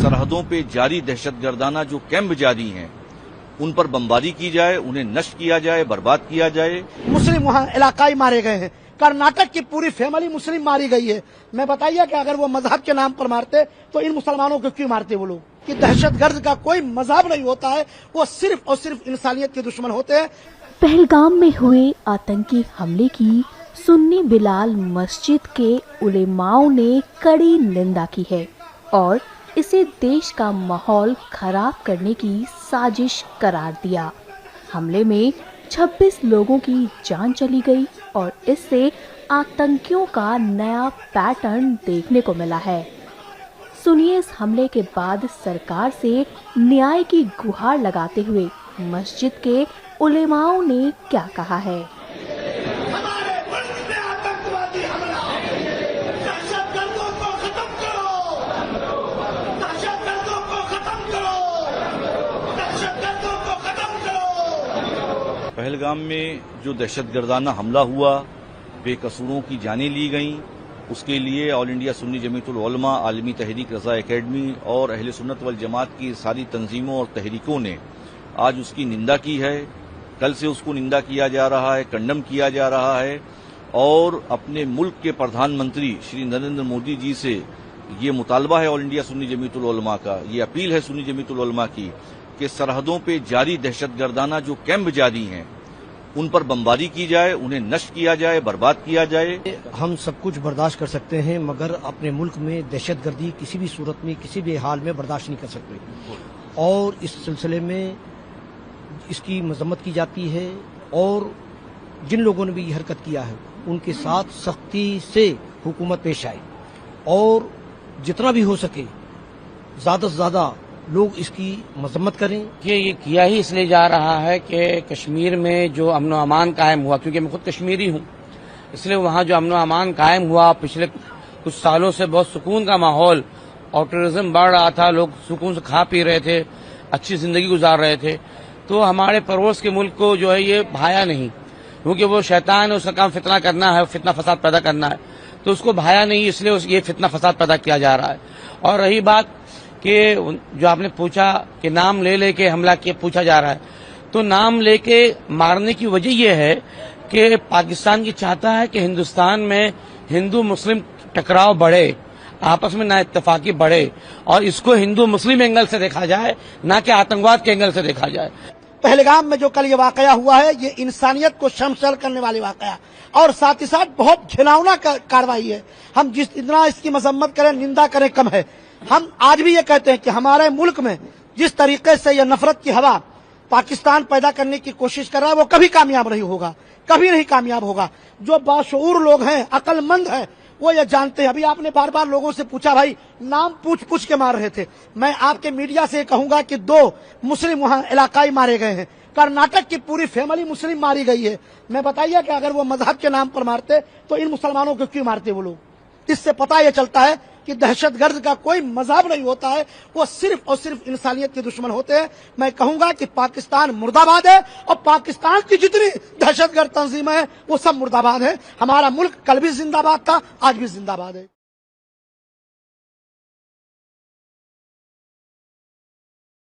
सरहदों पे जारी दहशतगर्दाना जो कैंप जारी हैं उन पर बमबारी की जाए, उन्हें नष्ट किया जाए, बर्बाद किया जाए। मुस्लिम वहाँ इलाकाई मारे गए हैं, कर्नाटक की पूरी फैमिली मुस्लिम मारी गई है। मैं बताइए कि अगर वो मजहब के नाम पर मारते तो इन मुसलमानों को क्यों मारते वो लोग? कि दहशतगर्द का कोई मजहब नहीं होता है, वो सिर्फ और सिर्फ इंसानियत के दुश्मन होते हैं। पहलगाम में हुए आतंकी हमले की सुन्नी बिलाल मस्जिद के उलेमाओं ने कड़ी निंदा की है और इसे देश का माहौल खराब करने की साजिश करार दिया। हमले में 26 लोगों की जान चली गई और इससे आतंकियों का नया पैटर्न देखने को मिला है। सुनिए इस हमले के बाद सरकार से न्याय की गुहार लगाते हुए मस्जिद के उलेमाओं ने क्या कहा है। हमारे मुल्क में आतंकवादी हमला, दहशतगर्दों को खत्म करो, दहशतगर्दों को खत्म करो, दहशतगर्दों को खत्म करो। पहलगाम में जो दहशतगर्दाना हमला हुआ, बेकसूरों की जानें ली गईं, उसके लिए ऑल इंडिया सुन्नी जमीयतुल उलमा, आलमी तहरीक रज़ा एकेडमी और अहले सुन्नत वल जमात की सारी तंजीमों और तहरीकों ने आज उसकी निंदा की है। कल से उसको निंदा किया जा रहा है, कंडम किया जा रहा है और अपने मुल्क के प्रधानमंत्री श्री नरेंद्र मोदी जी से ये मुतालबा है ऑल इंडिया सुन्नी जमीयतुल उलमा का, ये अपील है सुन्नी जमीयतुल उलमा की कि सरहदों पे जारी दहशतगर्दाना जो कैंप जारी हैं उन पर बमबारी की जाए, उन्हें नष्ट किया जाए, बर्बाद किया जाए। हम सब कुछ बर्दाश्त कर सकते हैं मगर अपने मुल्क में दहशतगर्दी किसी भी सूरत में किसी भी हाल में बर्दाश्त नहीं कर सकते और इस सिलसिले में इसकी मजम्मत की जाती है और जिन लोगों ने भी ये हरकत किया है उनके साथ सख्ती से हुकूमत पेश आए और जितना भी हो सके ज्यादा से ज्यादा लोग इसकी मजम्मत करें। ये किया ही इसलिए जा रहा है कि कश्मीर में जो अमन व अमान कायम हुआ, क्योंकि मैं खुद कश्मीरी हूँ, इसलिए वहाँ जो अमन व अमान कायम हुआ पिछले कुछ सालों से बहुत सुकून का माहौल और टूरिज्म बढ़ रहा था, लोग सुकून से खा पी रहे थे, अच्छी जिंदगी गुजार रहे थे। तो हमारे पड़ोस के मुल्क को जो है ये भाया नहीं, क्योंकि वो शैतान है, उसका काम फितना करना है, फितना फसाद पैदा करना है, तो उसको भाया नहीं, इसलिए ये फितना फसाद पैदा किया जा रहा है। और रही बात कि जो आपने पूछा कि नाम ले लेके हमला किया पूछा जा रहा है, तो नाम लेके मारने की वजह यह है कि पाकिस्तान की चाहता है कि हिंदुस्तान में हिंदू मुस्लिम टकराव बढ़े, आपस में ना इत्तेफाकी बढ़े और इसको हिंदू मुस्लिम एंगल से देखा जाए, ना कि आतंकवाद के एंगल से देखा जाए। पहलगाम में जो कल ये वाकया हुआ है ये इंसानियत को शर्मसार करने वाली वाकया और साथ ही साथ बहुत घिनौना कार्रवाई है। हम जितना इसकी मजम्मत करें, निंदा करें कम है। हम आज भी ये कहते हैं कि हमारे मुल्क में जिस तरीके से यह नफरत की हवा पाकिस्तान पैदा करने की कोशिश कर रहा है वो कभी कामयाब नहीं होगा, कभी नहीं कामयाब होगा। जो बाशऊर लोग हैं, अक्लमंद हैं, वो ये जानते हैं। अभी आपने बार बार लोगों से पूछा, भाई नाम पूछ पूछ के मार रहे थे। मैं आपके मीडिया से कहूंगा कि 2 मुस्लिम वहाँ इलाकाई मारे गए हैं, कर्नाटक की पूरी फैमिली मुस्लिम मारी गई है। मैं बताइए कि अगर वो मजहब के नाम पर मारते तो इन मुसलमानों को क्यों मारते वो लोग? इससे पता ये चलता है कि दहशतगर्द का कोई मजहब नहीं होता है, वो सिर्फ और सिर्फ इंसानियत के दुश्मन होते हैं। मैं कहूंगा कि पाकिस्तान मुर्दाबाद है और पाकिस्तान की जितनी दहशतगर्द तंजीमें हैं वो सब मुर्दाबाद है। हमारा मुल्क कल भी जिंदाबाद था, आज भी जिंदाबाद है।